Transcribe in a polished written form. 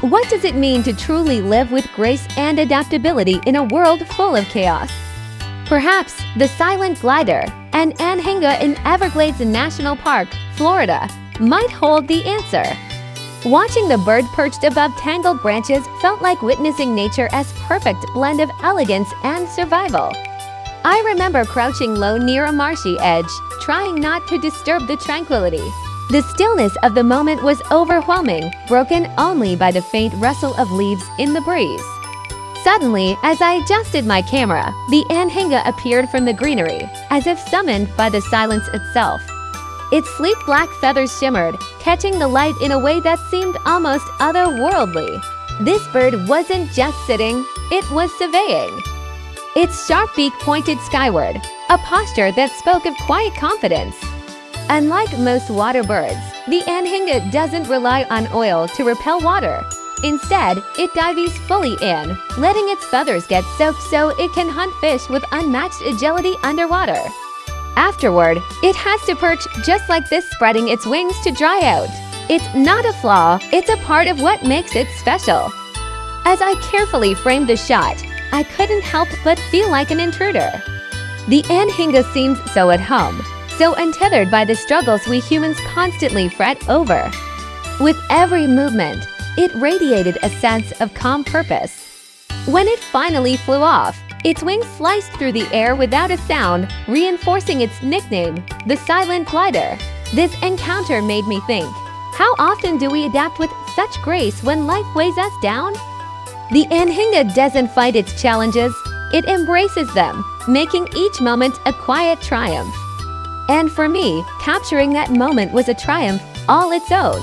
What does it mean to truly live with grace and adaptability in a world full of chaos? Perhaps the silent glider, an Anhinga in Everglades National Park, Florida, might hold the answer. Watching the bird perched above tangled branches felt like witnessing nature's perfect blend of elegance and survival. I remember crouching low near a marshy edge, trying not to disturb the tranquility. The stillness of the moment was overwhelming, broken only by the faint rustle of leaves in the breeze. Suddenly, as I adjusted my camera, the Anhinga appeared from the greenery, as if summoned by the silence itself. Its sleek black feathers shimmered, catching the light in a way that seemed almost otherworldly. This bird wasn't just sitting, it was surveying. Its sharp beak pointed skyward, a posture that spoke of quiet confidence. Unlike most water birds, the Anhinga doesn't rely on oil to repel water. Instead, it dives fully in, letting its feathers get soaked so it can hunt fish with unmatched agility underwater. Afterward, it has to perch just like this, spreading its wings to dry out. It's not a flaw, it's a part of what makes it special. As I carefully framed the shot, I couldn't help but feel like an intruder. The Anhinga seemed so at home, so untethered by the struggles we humans constantly fret over. With every movement, it radiated a sense of calm purpose. When it finally flew off, its wings sliced through the air without a sound, reinforcing its nickname, the silent glider. This encounter made me think, how often do we adapt with such grace when life weighs us down? The Anhinga doesn't fight its challenges, it embraces them, making each moment a quiet triumph. And for me, capturing that moment was a triumph all its own.